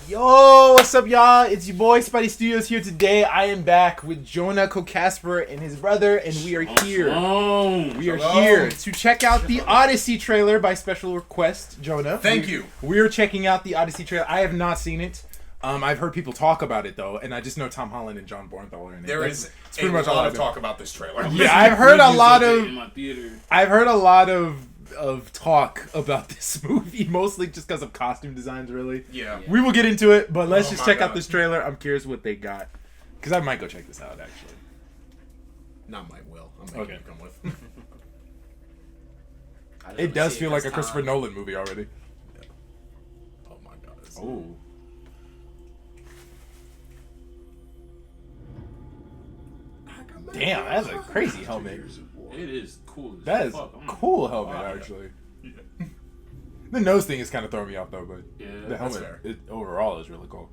Yo, what's up, y'all? It's your boy Spidey Studios here today. I am back with Jonah Casper and his brother, and we are here. We are here to check out the Odyssey trailer by special request, Jonah. Thank you. We're checking out the Odyssey trailer. I have not seen it. I've heard people talk about it though, and I just know Tom Holland and John Bernthal are in it. There is a lot of talk about this trailer. Yeah, I've heard a lot of. I've heard a lot of talk about this movie, mostly just because of costume designs, really. Yeah. We will get into it, but let's just check out this trailer. I'm curious what they got, because I might go check this out, actually. Not my will. I'm making you come with. It does feel like a Christopher Nolan movie already. Yeah. Oh my god. Oh. Damn, that's a crazy helmet. It is cool. That is a cool helmet, actually. Yeah. The nose thing is kind of throwing me off, though, but the helmet overall is really cool.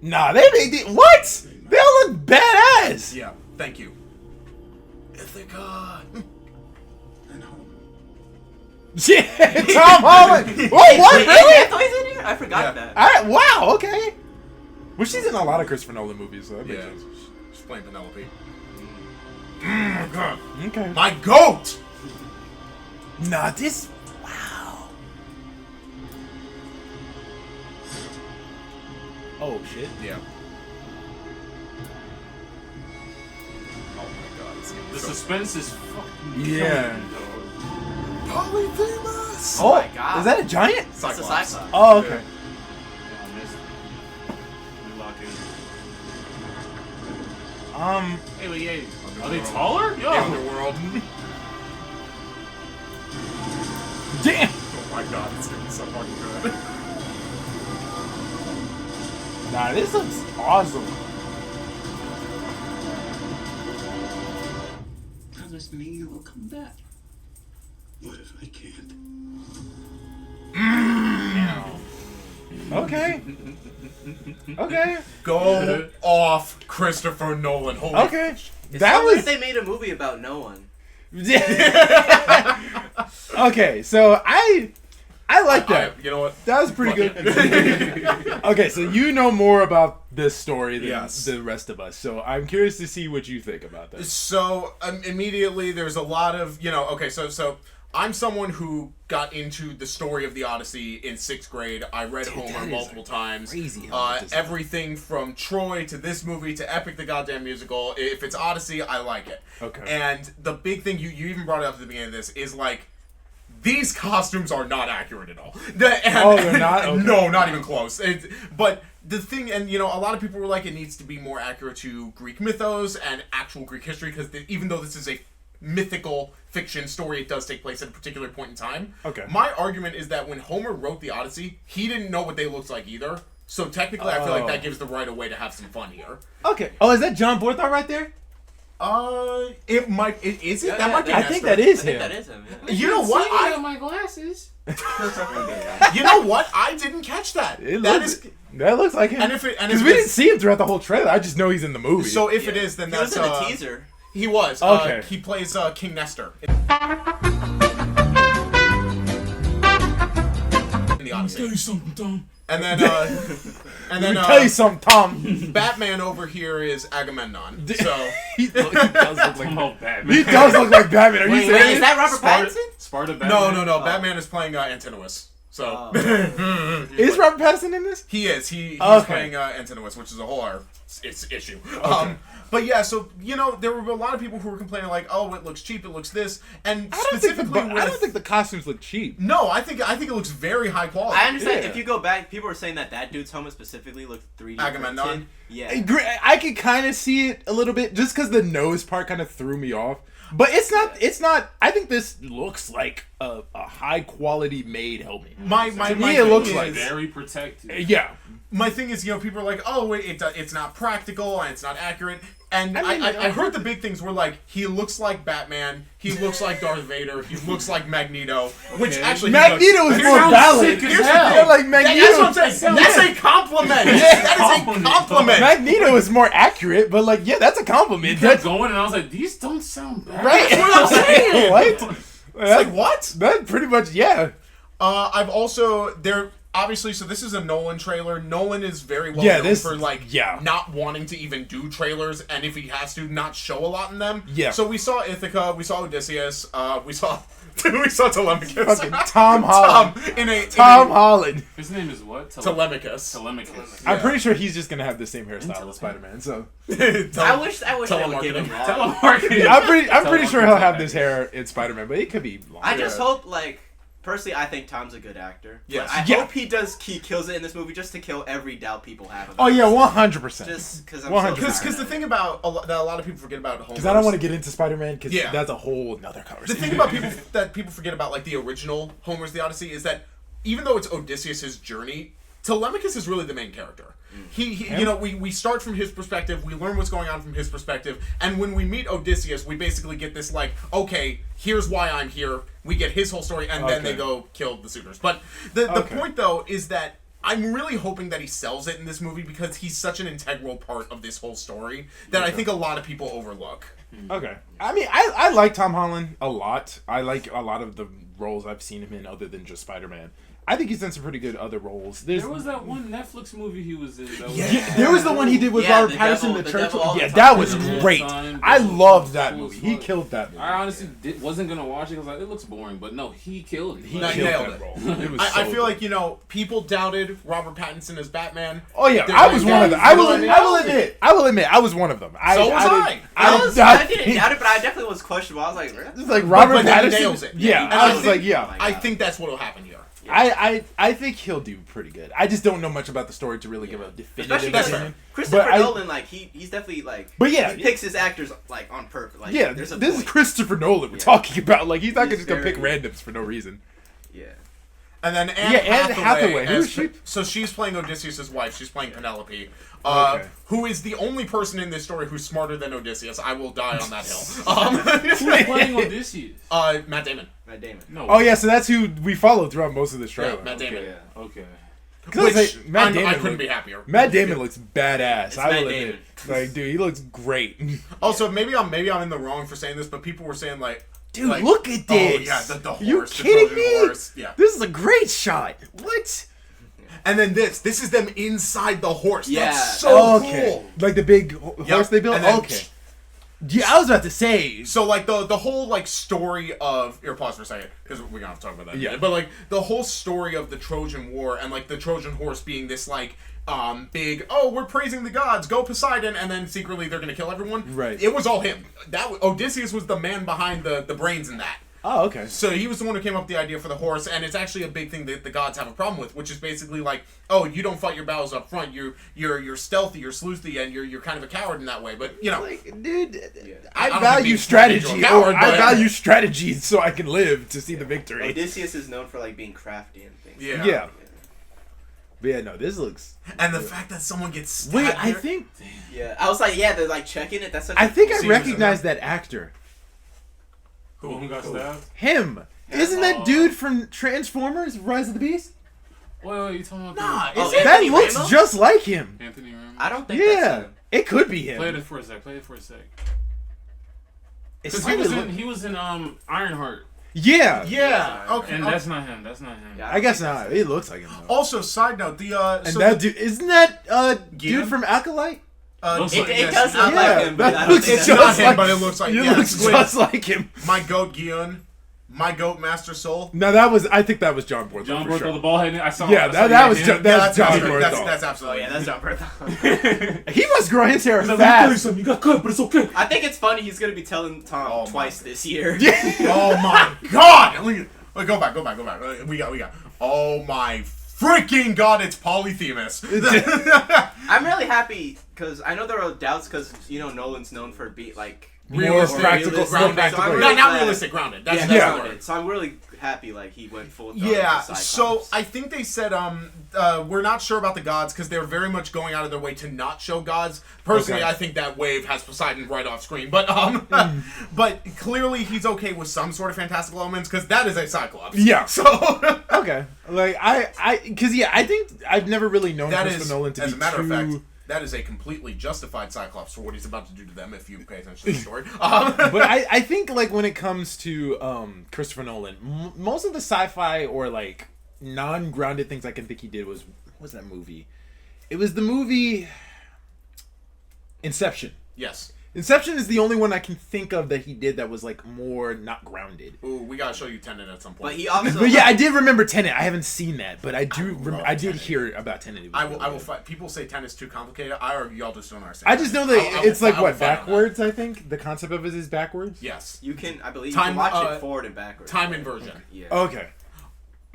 Nah, they what? They all look badass. Yeah, thank you. Ithaca. And home. Yeah, Tom Holland. Whoa, what? Really? In here? I forgot that. Wow. Okay. Well, she's in a lot of Christopher Nolan movies, so that makes sense. She's playing Penelope. Oh god. Okay. My goat. Nah, this. Wow. Oh shit. Yeah. Oh my god. The suspense is fucking Polyphemus. Oh my god. Is that a giant? It's a Cyclops. Oh, okay. Hey, wait, yeah. Are they taller? Yo. The Underworld. Damn. Oh my god, it's gonna be so fucking good. Nah, this looks awesome. Does this mean you will come back? What if I can't? Okay. Okay. Go off, Christopher Nolan. Holy Okay. That was. They made a movie about no one. Okay, so I like that. You know what? That was pretty good. Okay, so you know more about this story than the rest of us. So I'm curious to see what you think about that. So immediately there's a lot of, okay, so I'm someone who got into the story of the Odyssey in 6th grade. I read Homer multiple times. Crazy everything from Troy to this movie to Epic the Goddamn Musical. If it's Odyssey, I like it. Okay. And the big thing, you even brought it up at the beginning of this, is like, these costumes are not accurate at all. They're not? Okay. No, not even close. But the thing, and a lot of people were like, it needs to be more accurate to Greek mythos and actual Greek history, because even though this is a mythical fiction story, it does take place at a particular point in time. Okay. My argument is that when Homer wrote the Odyssey, he didn't know what they looked like either. So technically, I feel like that gives the right of way to have some fun here. Okay. Oh, is that John Bernthal right there? It might. Is it? Yeah, that might be. I think that is him. That is him. Yeah. You know what? I have my glasses. You know what? I didn't catch that. That looks like him. And because we didn't see him throughout the whole trailer. I just know he's in the movie. So if it is, then he that's was in the teaser. He was. Okay. He plays King Nestor in the Odyssey. Tell you something, Tom. And then, tell you something, Tom. Batman over here is Agamemnon. So he does look like Batman. He does look like Batman. Are you serious? Wait, is that Robert Pattinson? Sparta Batman? No. Batman is playing Antinous. So is Robert Pattinson in this? He is. He's playing Antinous, which is a whole other issue. Okay. But yeah, so there were a lot of people who were complaining like, "Oh, it looks cheap. It looks this," and I don't think the costumes look cheap. No, I think it looks very high quality. I understand. If you go back, people were saying that dude's helmet specifically looked 3D Agamemnon. printed. Yeah. I could kind of see it a little bit just because the nose part kind of threw me off. But it's not. It's not. I think this looks like a high quality made helmet. To me, it looks like very protected. Yeah. My thing is, people are like, "Oh, wait, it's not practical and it's not accurate." And I heard the big things were like, he looks like Batman, he looks like Darth Vader, he looks like Magneto, which actually Magneto is more valid. Like Magneto, that's what I'm saying. That's a compliment. That is a compliment. Magneto is more accurate, but that's a compliment. Kept going, and I was like, these don't sound bad. Right? That's what I'm saying. What? It's like what? That pretty much, yeah. I've also obviously, so this is a Nolan trailer. Nolan is very well Yeah, known this- for like yeah. not wanting to even do trailers, and if he has to, not show a lot in them. Yeah. So we saw Ithaca, we saw Odysseus, we saw Telemachus. Fucking Tom Holland. Tom Holland. His name is what? Telemachus. Telemachus. I'm pretty sure he's just gonna have the same hairstyle as Spider-Man. So I wish they would give him that. Telemarketing. I'm pretty sure he'll have this hair in Spider-Man, but it could be long. I just hope, like, personally, I think Tom's a good actor. Yes. But I Yeah. hope he kills it in this movie just to kill every doubt people have about Oh yeah, this. 100%. Just because I'm 100%. so Because the thing about that a lot of people forget about Homer. Because I don't want to get into Spider-Man, because Yeah. that's a whole nother The conversation. thing about people forget about like the original Homer's The Odyssey is that even though it's Odysseus' journey, Telemachus is really the main character. He you know, we start from his perspective, we learn what's going on from his perspective, and when we meet Odysseus, we basically get this like, okay, here's why I'm here. We get his whole story, and then Okay. they go kill the suitors. But the point though is that I'm really hoping that he sells it in this movie because he's such an integral part of this whole story that I think a lot of people overlook. Okay. I mean, I like Tom Holland a lot. I like a lot of the roles I've seen him in other than just Spider-Man. I think he's done some pretty good other roles. There was that one Netflix movie he was in. That was Yeah, there was the one he did with Yeah, Robert the Pattinson, devil- the the church. devil all the Yeah, time. that was Yeah, great. time, I devil loved that cool movie. as He fuck. killed that movie. I honestly wasn't gonna watch it because like, it looks boring, but no, he killed it. He No, Like, he killed nailed that it. role. It was I so feel good. like, you know, people doubted Robert Pattinson as Batman. Oh yeah, They're I like, was one of them. yeah, I you know will. what I mean? I will admit. I will admit. I was one of them. So was I. I didn't doubt it, but I definitely was questionable. I was like, really? It's like Robert but then he Pattinson nails it. Yeah, And I I was think- like, yeah. my I God. think that's what will happen here. I think he'll do pretty good. I just don't know much about the story to really give a definitive Especially That's opinion. fair. Christopher But I- Nolan, like he's definitely like. But yeah, he picks his actors like on purpose. Like, yeah. there's a This is point. Christopher Nolan we're Yeah. talking about. Like he's not He's just gonna pick very- randoms for no reason. Yeah. And then Anne Yeah, Anne Hathaway. Who as- is she? So she's playing Odysseus' wife. She's playing Penelope, Okay. who is the only person in this story who's smarter than Odysseus. I will die on that hill. Who's playing Odyssey? Matt Damon. Matt Damon. No. Oh yeah, so that's who we followed throughout most of this trailer. Yeah, Matt Damon. Okay. Okay. Because Which Matt I Damon couldn't look- be happier. Matt Damon looks badass. It's I Matt will Damon. admit. Like, dude, he looks great. Also, maybe I'm in the wrong for saying this, but people were saying like, Dude, like, look at this. Oh yeah, the horse. You the kidding Trojan me? Horse. Yeah. This is a great shot. What? And then this is them inside the horse. Yeah. That's so Okay. cool. Like the big Yep. horse they built? And then- Okay. Yeah, I was about to say. So like the whole like story of here, pause for a second because we're gonna have to talk about that. in a Yeah. minute. But like the whole story of the Trojan War and like the Trojan horse being this like big, oh, we're praising the gods, go Poseidon, and then secretly they're gonna kill everyone. Right. It was all him. Odysseus was the man behind the brains in that. Oh, okay. So he was the one who came up with the idea for the horse, and it's actually a big thing that the gods have a problem with, which is basically like, oh, you don't fight your battles up front. You're stealthy, you're sleuthy, and you're kind of a coward in that way. But you know, Like, dude, I I don't value think he's strategy. a coward, Or I but- value strategy so I can live to see the victory. Odysseus is known for like being crafty and things. Yeah. Yeah. But yeah, no, this looks. and the fact that someone gets stabbed Wait, I here- think Yeah. I was like, yeah, they're like checking it. That's such. I a think cool I scene, recognize that actor. Who got stabbed? Him. Isn't that dude from Transformers: Rise of the Beast? Wait, you talking about Nah, Oh, is yeah. it? That Anthony looks Ramos? just like him. Anthony Ramos? I don't think that's Yeah, him. it could be Play him. it for a sec. Play it for a sec. It's Because kinda look- he was in Ironheart, Yeah. Yeah. Okay. and that's not him. That's not him. Yeah. I guess not. It looks like him though. Also, side note, the And so that dude, isn't that Guillaume? dude from Acolyte? Looks It, like- it yes, does look yeah, like him, but that I don't looks think it's that's not just him, like- but it looks like He yeah, looks it's just like him. my goat Guion, my goat Master Soul. No, that was. I think that was John Borthwick. John for Borthwick, sure. the ball head. I saw. Yeah, I saw that you was him. John. That's John That's Borthwick. that's Oh absolutely. yeah, that's John Bertha. He must grow his hair fast. You got cut, but it's okay. I think it's funny he's gonna be telling Tom Oh my twice this year. Oh my god! Wait, go back. We got. Oh my freaking god! It's Polyphemus. I'm really happy because I know there are doubts because Nolan's known for like More Realistic, practical, realistic. more grounded. practical. So I'm yeah. really Not glad- realistic, grounded. That's Yeah, that's Yeah. the that's word. it. So I'm really happy like he went full. Yeah, for Cyclops. so I think they said we're not sure about the gods because they're very much going out of their way to not show gods. Personally, Okay. I think that wave has Poseidon right off screen, but but clearly he's okay with some sort of fantastical elements because that is a Cyclops. Yeah. So Okay. Like because I think I've never really known that Christopher is, Nolan to as be a matter too. of fact, that is a completely justified Cyclops for what he's about to do to them. If you pay attention to the story, But I think like when it comes to Christopher Nolan, most of the sci-fi or like non-grounded things I can think he did was, what was that movie? It was the movie Inception. Yes. Inception is the only one I can think of that he did that was like more not grounded. Ooh, we gotta show you Tenet at some point. But he also. But yeah, I did remember Tenet. I haven't seen that, but I did Tenet. hear about Tenet. It was I really will good. fight. People say Tenet's too complicated. I argue y'all just don't understand. I just know that I will it's like I will what fight on that. backwards. I think the concept of it is backwards. Yes. You can, I believe, Time, you can watch uh, it forward and backwards. Time inversion. Yeah. Okay.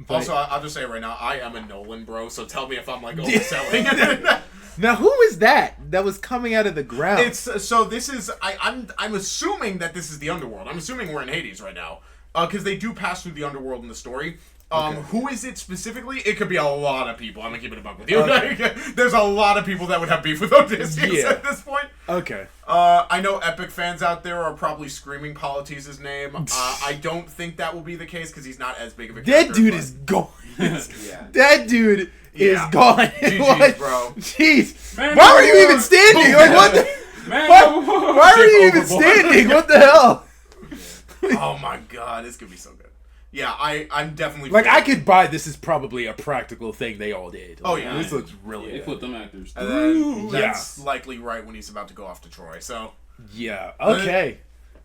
But- Also, I'll just say it right now, I am a Nolan bro, so tell me if I'm like overselling. Now, who is that was coming out of the ground? It's so this is I'm assuming that this is the underworld. I'm assuming we're in Hades right now, because they do pass through the underworld in the story. Who is it specifically? It could be a lot of people. I'm gonna keep it a buck with you. Okay. There's a lot of people that would have beef with Odysseus at this point. Okay. I know Epic fans out there are probably screaming Polites' name. I don't think that will be the case because he's not as big of a character. That dude but- is gone. Yeah. That dude is Yeah. gone. GG's, bro. Jeez. Man, Why were you overboard. even standing? Like, what the... Man, Why were you even overboard. standing? What the hell? Oh my god, this could be so good. Yeah, I'm definitely Like, I could buy this is probably a practical thing they all did. Oh, Like, yeah. This looks really They good. put them actors. And then Ooh, that's yeah. likely right when he's about to go off to Troy. So Yeah. Okay.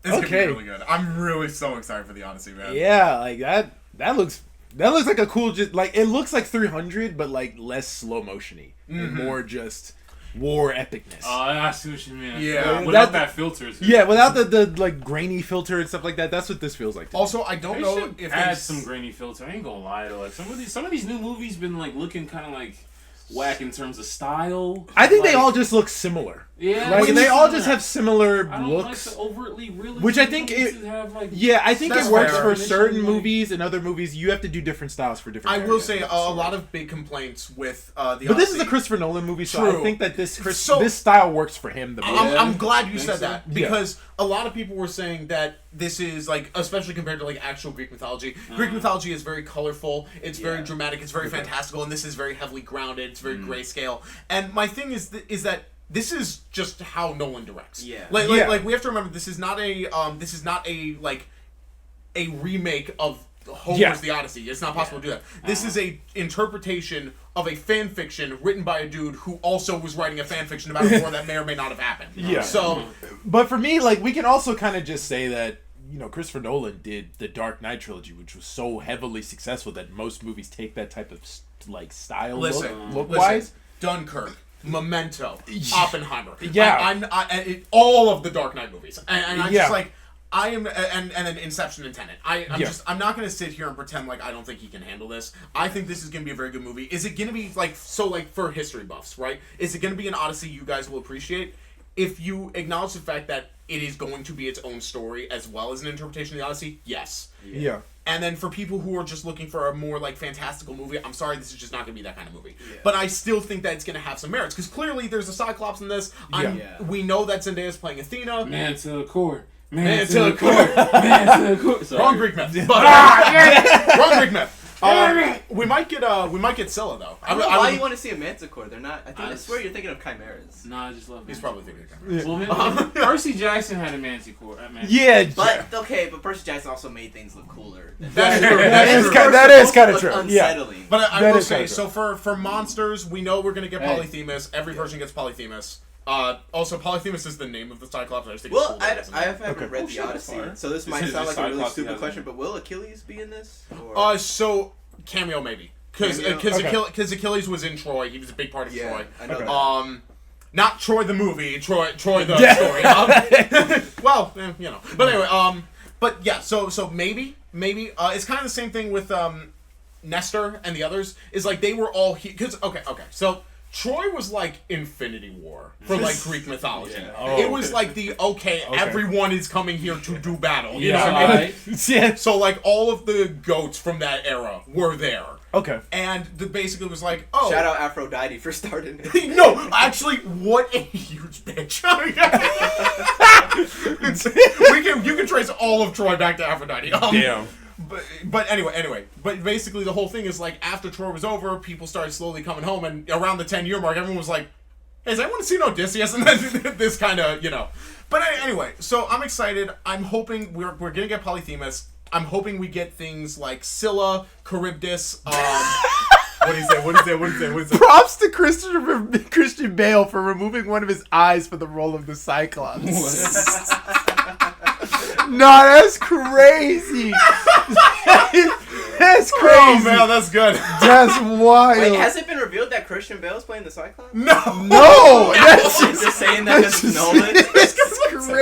this could be Okay. really good. I'm really so excited for the Odyssey, man. Yeah, like that looks like a cool just like it looks like 300 but like less slow motiony and more just war epicness. Oh, I see what you mean. Yeah. Without that filter. Too. Yeah, without the like grainy filter and stuff like that. That's what this feels like. To me. Also, I don't They know should if add they some grainy filter. I ain't gonna lie though. Like some of these new movies been like looking kind of like whack in terms of style. I think they Like, all just look similar. Yeah, Like which they is all not- just have similar I don't looks. like the overtly realistic Which I think movies it- that have, like, Yeah, I think That's it works fair. for certain Like- movies and other movies. You have to do different styles for different. I will areas. say a lot of big complaints with the. But this is a Odyssey. Christopher Nolan movie, so True. I think that this So- this style works for him the most. I'm glad you Think said so? that because a lot of people were saying that this is like, especially compared to like actual Greek mythology. Greek mythology is very colorful. It's very dramatic. It's very fantastical, and this is very heavily grounded. It's very grayscale. And my thing is that this is just how Nolan directs. Yeah. Like we have to remember this is not a like a remake of Homer's Yeah. The Odyssey. It's not possible to do that. This is a interpretation of a fan fiction written by a dude who also was writing a fan fiction about a war that may or may not have happened. Yeah. So But for me, like, we can also kind of just say that, you know, Christopher Nolan did the Dark Knight trilogy, which was so heavily successful that most movies take that type of, like, style look wise. Dunkirk, Memento, Oppenheimer. Yeah. All of the Dark Knight movies. And I'm Yeah. just like, I am, and then Inception and Tenet. Yeah. I'm not going to sit here and pretend like I don't think he can handle this. I think this is going to be a very good movie. Is it going to be like for history buffs, right? Is it going to be an Odyssey you guys will appreciate? If you acknowledge the fact that it is going to be its own story as well as an interpretation of the Odyssey, yes. Yeah. And then for people who are just looking for a more like fantastical movie, I'm sorry, this is just not going to be that kind of movie. Yeah. But I still think that it's going to have some merits because clearly there's a Cyclops in this. Yeah. We know that Zendaya's playing Athena. Man to the core. Man to the core. Man to the core. Sorry. Wrong Greek myth. But, wrong Greek myth. We might get Scylla though. I don't know why you want to see a manticore. They're not. I swear you're thinking of chimeras. Nah, I just love He's Manticore. probably thinking. Of Well, Percy Jackson had a manticore. Yeah. But okay, but Percy Jackson also made things look cooler. That's true. That is true. kind- that is kinda Look true. Unsettling. But I That will is say, kinda so for monsters, we know we're gonna get Hey. Polyphemus. Every version gets Polyphemus. Also, Polyphemus is the name of the Cyclops. I just think Well, it's cool. that it's in I there. haven't Okay. read Oh, the shit, that's Odyssey, fire. so this might is sound just like a really Cyclops stupid has question. it. But will Achilles be in this? Or? So cameo maybe because Cameo? Achilles was in Troy. He was a big part of yeah, Troy. I know Okay. that. Not Troy the movie, Troy the story. Well, you know. But anyway, but yeah, so maybe it's kind of the same thing with Nestor and the others. Is like they were all because okay, so Troy was like Infinity War for like Greek mythology. Yeah. Oh. It was like the everyone is coming here to do battle. You know Yeah, what I mean? right. Yeah. So like all of the goats from that era were there. Okay. And the basically was like, oh, Shout out Aphrodite for starting it. no, actually, what a huge bitch. You can trace all of Troy back to Aphrodite. Damn. But anyway, but basically the whole thing is like after Troy was over, people started slowly coming home, and around the 10-year mark, everyone was like, "Hey, does anyone see Odysseus?" And then this kind of, you know. But anyway, so I'm excited. I'm hoping we're gonna get Polyphemus. I'm hoping we get things like Scylla, Charybdis. What do you say? What do you say? Props to Christian Bale for removing one of his eyes for the role of the Cyclops. Nah, that's crazy. That's crazy. Oh man, that's good. That's wild. Wait, has it been revealed that Christian Bale's playing the Cyclops? No, that's Is it saying that because Nolan? That's crazy.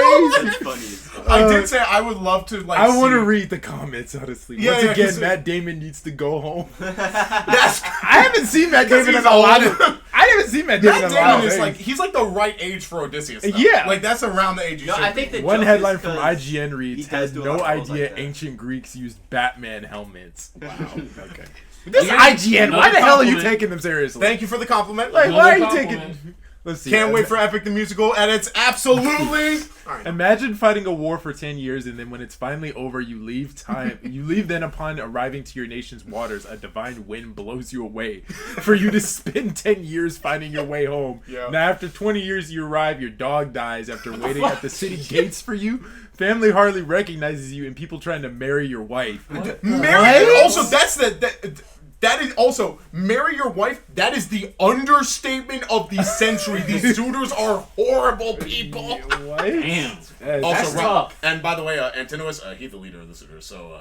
That's funny as fuck. I did say I would love to like. I want to see- read the comments, honestly. Yeah, Once yeah, again, 'cause Matt Damon needs to go home. That's I haven't seen Matt Damon in he's a lot old. of. I haven't seen Matt Damon Matt in a lot Damon of is like things. he's like the right age for Odysseus. Though. Yeah. like that's around the age you No, should I think be. the One joke headline is from 'cause IGN he reads, does "Had do a no lot of roles idea like that." ancient Greeks used Batman helmets." Wow. Okay. This This IGN. Why the hell are you compliment. taking them seriously? Thank you for the compliment. Like, why are you Another taking? compliment. Let's see. Can't wait for Epic the Musical, and it's absolutely. All right. Imagine fighting a war for 10 years, and then when it's finally over, you leave time. You leave then upon arriving to your nation's waters, a divine wind blows you away, for you to spend 10 years finding your way home. Yeah. Now, after 20 years, you arrive. Your dog dies after waiting at the city gates for you. Family hardly recognizes you, and people trying to marry your wife. Marry. Also, that's that is also marry your wife. That is the understatement of the century. These suitors are horrible people. What? Damn. That's Also, Rob, tough. and by the way, Antinous, he's the leader of the suitors, so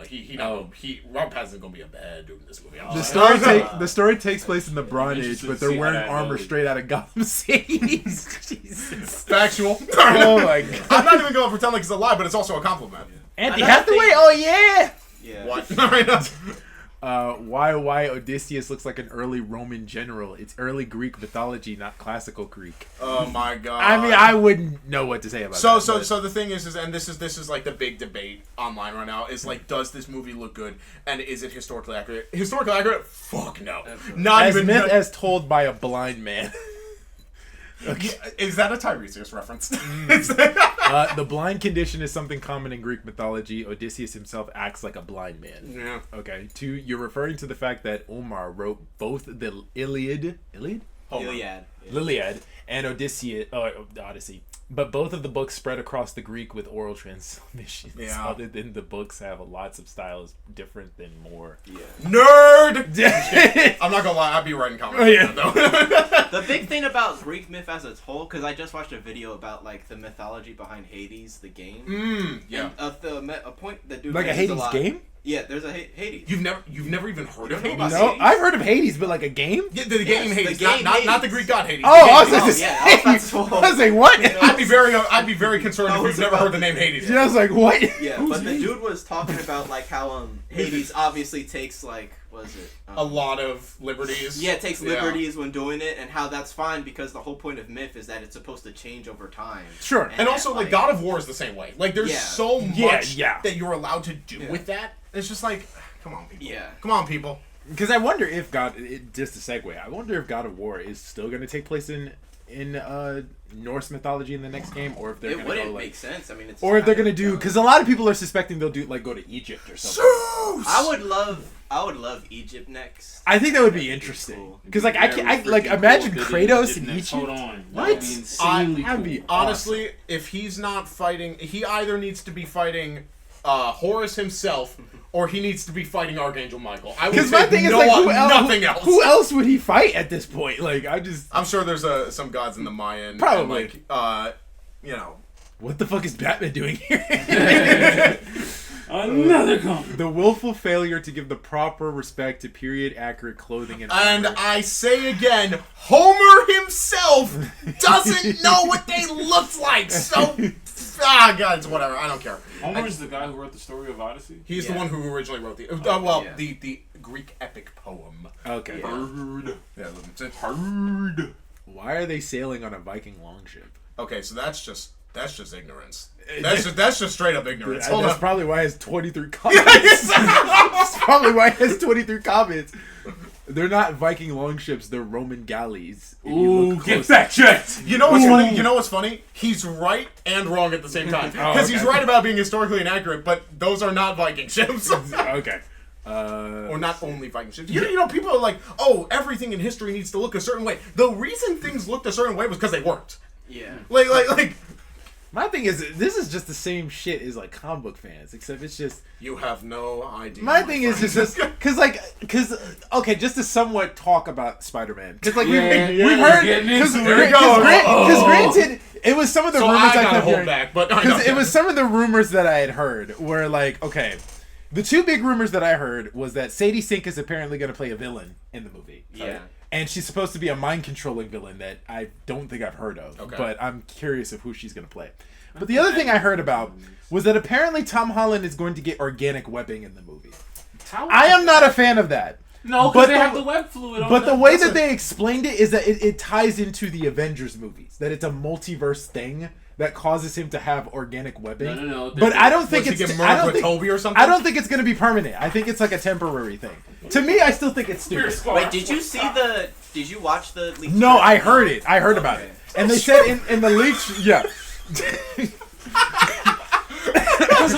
Rob Pattinson's gonna be a bad dude in this movie. The story takes place in the Bronze Age, interested but to they're see how wearing that armor goes. straight out of Gotham City. Jesus. Factual. Oh my god. I'm not even gonna pretend like it's a lie, but it's also a compliment. Andy Another Hathaway? thing- Oh yeah. Yeah. What? Why Odysseus looks like an early Roman general. It's early Greek mythology, not classical Greek. Oh my god. I mean, I wouldn't know what to say about that. So the thing is, and this is like the big debate online right now, is like, does this movie look good, and is it historically accurate? Historically accurate? Fuck no. Not as even. myth as told by a blind man. Is that a Tiresias reference? The blind condition is something common in Greek mythology. Odysseus himself acts like a blind man. Yeah. Okay. 2, you're referring to the fact that Omar wrote both the Iliad, Homer. Iliad. and Odyssey. But both of the books spread across the Greek with oral transmissions. Yeah. Other than the books have lots of styles different than more. Yeah. Nerd. I'm not gonna lie, I'd be writing comments. Oh, yeah. Like that, though. The big thing about Greek myth as a whole, because I just watched a video about like the mythology behind Hades, the game. Yeah. And, a point that dude Like a mentions Hades lot. game? Yeah, there's a Hades. You've never even heard of You've Hades? heard No, Hades? I've heard of Hades, but like a game? Yeah, the game Yes, Hades, the game not the Hades. Greek god Hades. Oh, I was The game like, Hades. yeah, I was about to- I was like, what? I'd be very concerned I if was you've never about heard the name Hades. Yeah, I was like, what? Yeah, but the dude was talking about like how Hades obviously takes like what is it? A lot of liberties. Yeah, it takes Yeah. liberties when doing it, and how that's fine because the whole point of myth is that it's supposed to change over time. Sure. And also, like, God of War is the same way. Like, there's Yeah. so Yeah, much yeah. that you're allowed to do Yeah. with that. It's just like, come on, people. Yeah. Come on, people. Because I wonder if just a segue, I wonder if God of War is still going to take place in Norse mythology in the next game, or if they're It going to wouldn't go like, make sense. I mean, it's or if they're going to kind of do, because a lot of people are suspecting they'll do like go to Egypt or something. Zeus! I would love Egypt next. I think that would be That'd be interesting. cool. Because like Very I like freaking imagine cool. Kratos in Hold Egypt. on. What? That would be insanely That'd cool. be Honestly, if he's not fighting, he either needs to be fighting Horus himself, or he needs to be fighting Archangel Michael. I would Because my say thing is no, like, nothing else. Who else would he fight at this point? Like I'm sure there's some gods in the Mayan. Probably. And, like, you know. what the fuck is Batman doing here? Another compliment. The willful failure to give the proper respect to period accurate clothing and And armor. I say again, Homer himself doesn't know what they looked like. So, God, it's whatever. I don't care. Homer's the guy who wrote the story of Odyssey. He's the Yeah. one who originally wrote the Yeah. the Greek epic poem. Okay. Yeah. Hard. Yeah, it's Hard. Why are they sailing on a Viking longship? okay, so that's just ignorance. That's just straight up ignorance. Hold That's on. probably why it has 23 comments. That's probably why it has 23 comments. They're not Viking longships, they're Roman galleys. If you Ooh, look get close- fact checked. You know what's funny? You know what's funny? He's right and wrong at the same time. Because he's okay. right about being historically inaccurate, but those are not Viking ships. Okay. Or not only Viking ships. You know, people are like, oh, everything in history needs to look a certain way. The reason things looked a certain way was because they weren't. Yeah. Like, My thing is, this is just the same shit as like comic book fans, except it's just. You have no idea. My thing is just because okay, just to somewhat talk about Spider-Man, because like we've heard because granted, it was some of the rumors I kept hearing back, but because it was some of the rumors that I had heard were like, okay, the two big rumors that I heard was that Sadie Sink is apparently going to play a villain in the movie. Yeah. And she's supposed to be a mind-controlling villain that I don't think I've heard of. Okay. But I'm curious of who she's going to play. But the other thing I heard about was that apparently Tom Holland is going to get organic webbing in the movie. I am not a fan of that. No, because they have the web fluid on But the way that they explained it is that it ties into the Avengers movies. That it's a multiverse thing that causes him to have organic webbing. No. But I don't think it's it's... I don't think Toby or something? I don't think it's going to be permanent. I think it's like a temporary thing. To me, I still think it's stupid. Wait, did you watch the leaked No, trailer? I heard it. I heard about it. And they said in the leaks... Yeah.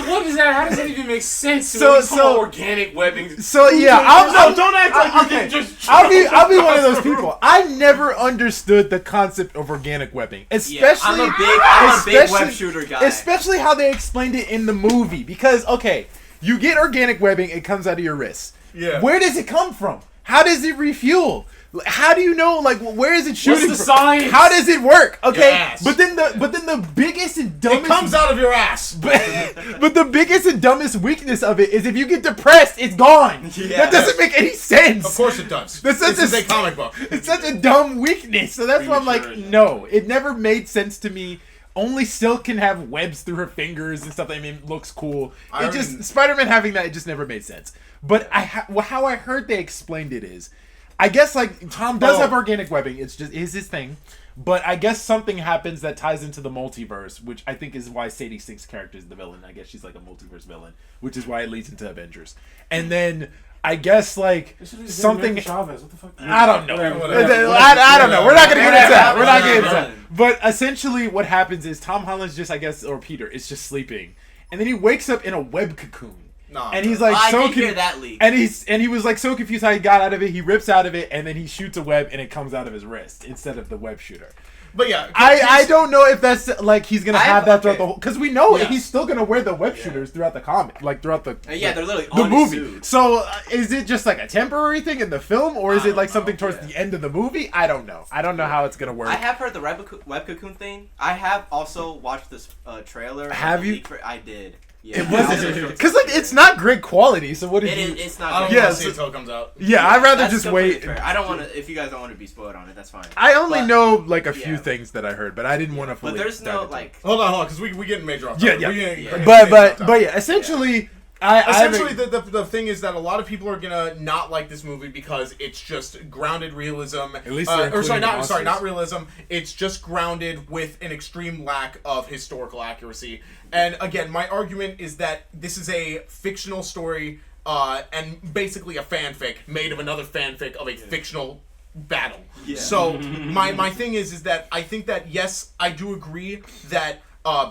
What is that? How does that even make sense? So organic webbing. So yeah, don't act like you didn't just. I'll be one of those people. I never understood the concept of organic webbing, especially I'm a big web shooter guy. Especially how they explained it in the movie, because okay, you get organic webbing, it comes out of your wrist. Yeah. Where does it come from? How does it refuel? How do you know? Like, where is it shooting? What's the science? How does it work? Okay, Yes. but then the biggest and dumbest It comes out of your ass. but the biggest and dumbest weakness of it is if you get depressed, it's gone. Yeah. That doesn't make any sense. Of course it does. This is a comic book. It's such a dumb weakness. So that's why I'm like, Premature. no. It never made sense to me. Only Silk can have webs through her fingers and stuff. I mean, looks cool. Spider-Man having that, it just never made sense. But how I heard they explained it is, I guess like Tom does have organic webbing. It's just is his thing. But I guess something happens that ties into the multiverse, which I think is why Sadie Sink's character is the villain. I guess she's like a multiverse villain, which is why it leads into Avengers. And then I guess like something. Chavez. What the fuck? I don't know. Whatever. I don't know. We're not gonna get into that. We're not getting into that. But essentially, what happens is Tom Holland's just, I guess, or Peter is just sleeping, and then he wakes up in a web cocoon. And he's like I did hear that leak. And he was like so confused how he got out of it. He rips out of it and then he shoots a web and it comes out of his wrist instead of the web shooter. But yeah, I don't know if that's like he's gonna have that throughout the whole, because we know Yes. he's still gonna wear the web shooters throughout the comic, like throughout the they're literally the on movie. his suit. So is it just like a temporary thing in the film, or is it like something towards yeah. the end of the movie? I don't know. I don't know how it's gonna work. I have heard the web cocoon thing. I have also watched this trailer. Have you? I did. It Yeah. wasn't because like it's not great quality. So what did you? It's I not. don't good. Yeah, want to see so- it until it comes out. Yeah, I'd rather That's just completely wait. fair. I don't want to. If you guys don't want to be spoiled on it, that's fine. I only But- know like a few yeah. things that I heard, but I didn't want to. But there's no like. Hold on, because we get major off. Yeah, topic. yeah. We get- Yeah. But yeah, essentially, Essentially, the thing is that a lot of people are gonna not like this movie because it's just grounded realism. At least they're including the monsters. not realism. It's just grounded with an extreme lack of historical accuracy. And again, my argument is that this is a fictional story, and basically a fanfic made of another fanfic of a fictional battle. Yeah. So my thing is that I think that yes, I do agree that.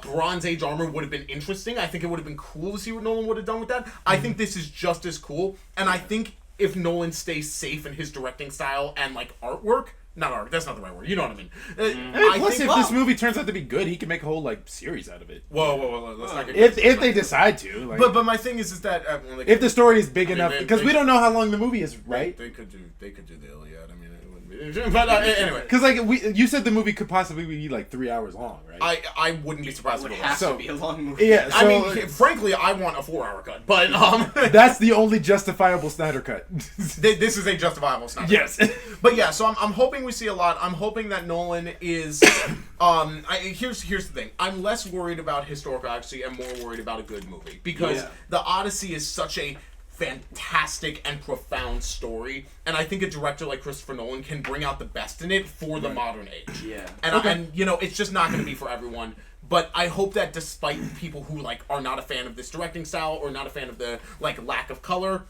Bronze Age armor would have been interesting. I think it would have been cool to see what Nolan would have done with that. I think this is just as cool, and I think if Nolan stays safe in his directing style and like artwork, not art, that's not the right word. You know what I mean? Plus, if this movie turns out to be good, he can make a whole like series out of it. Whoa, let's not get If they decide to, like, but my thing is that if the story is big I mean, enough, they- because they- we don't know how long the movie is, right? They could do the Iliad. I mean, it wouldn't be. But anyway, Because like you said, the movie could possibly be like 3 hours long, right? I wouldn't be surprised It if would it was. have So- to be a long movie. Yeah, so I mean, frankly, I want a 4-hour cut, but that's the only justifiable Snyder cut. this is a justifiable snap. Yes. But yeah, so I'm hoping we see a lot. I'm hoping that Nolan is. Here's the thing. I'm less worried about historical accuracy and more worried about a good movie because Yeah. the Odyssey is such a fantastic and profound story, and I think a director like Christopher Nolan can bring out the best in it for the modern age. Yeah. And you know, it's just not going to be for everyone. But I hope that despite people who like are not a fan of this directing style or not a fan of the like lack of color,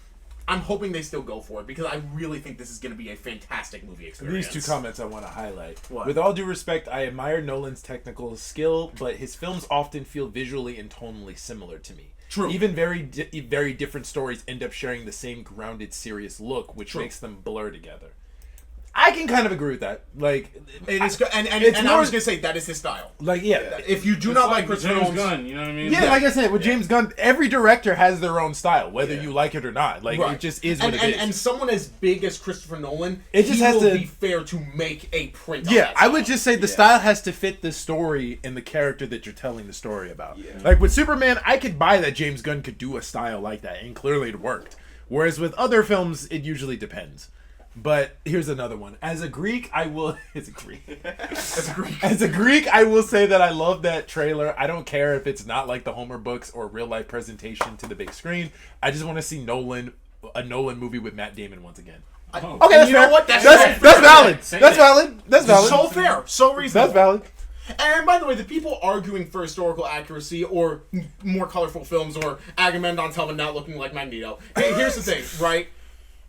I'm hoping they still go for it because I really think this is going to be a fantastic movie experience. These two comments I want to highlight. What? With all due respect, I admire Nolan's technical skill, but his films often feel visually and tonally similar to me. True. Even very different stories end up sharing the same grounded, serious look, which True. makes them blur together. I can kind of agree with that. Like, It is, and it's I more- was gonna say that is his style. like yeah. If you do It's not like with Christopher James Nolan's, Gunn, you know what I mean? Yeah, like I said, with James Gunn, every director has their own style, whether Yeah. you like it or not. Like, Right. it just is what and, it is. and someone as big as Christopher Nolan, It just he has will to- be fair to make a print. on yeah, that I would style. just say the Yeah. style has to fit the story and the character that you're telling the story about. Yeah. Like, with Superman, I could buy that James Gunn could do a style like that, and clearly it worked. Whereas with other films, it usually depends. But here's another one. As a Greek, I will... As a Greek. As a Greek, I will say that I love that trailer. I don't care if it's not like the Homer books or real life presentation to the big screen. I just want to see a Nolan movie with Matt Damon once again. Oh. Okay, that's you know fair. what? That's That's fair. valid. Say That's that. valid. That's valid. So fair, so reasonable. That's valid. And by the way, the people arguing for historical accuracy or more colorful films or Agamemnon's helmet not looking like Magneto. Here's the thing, right?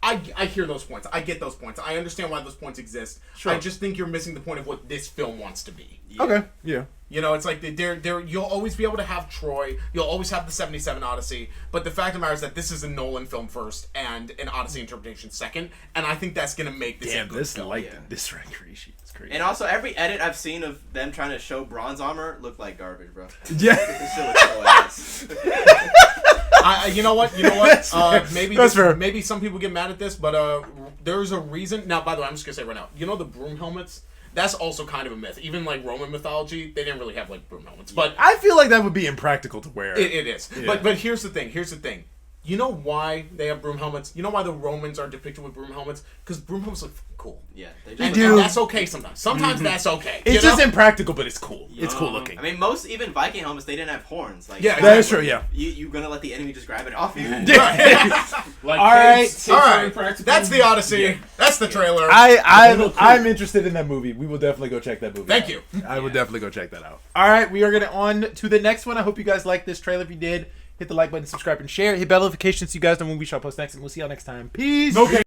I hear those points. I get those points. I understand why those points exist. Sure. I just think you're missing the point of what this film wants to be. Okay. Yeah. You know, it's like you'll always be able to have Troy. You'll always have the 77 Odyssey. But the fact of the matter is that this is a Nolan film first and an Odyssey interpretation second. And I think that's going to make this a Damn, good this film. this recreation is crazy. And also, every edit I've seen of them trying to show bronze armor looked like garbage, bro. Yeah. This shit looks so ass. You know what? Maybe That's fair. maybe some people get mad at this, but there's a reason. Now, by the way, I'm just gonna say right now. You know the broom helmets? That's also kind of a myth. Even like Roman mythology, they didn't really have like broom helmets. But I feel like that would be impractical to wear. it is. Yeah. But here's the thing. You know why they have broom helmets? You know why the Romans are depicted with broom helmets? Because broom helmets look fucking cool. Yeah, they And, just do. and that's okay sometimes. Sometimes that's okay. It's you just know? impractical, but it's cool. It's cool looking. I mean, most even Viking helmets, they didn't have horns. Like, Yeah, That is true, yeah. You gonna let the enemy just grab it off you? Like, All right. kids, All very right. practical. That's the Odyssey. Yeah. That's the trailer. I'm interested in that movie. We will definitely go check that movie. Thank out. you. I will definitely go check that out. All right, we are gonna on to the next one. I hope you guys liked this trailer. If you did, hit the like button, subscribe, and share. Hit bell notifications so you guys know when we shall post next, and we'll see y'all next time. Peace. Okay.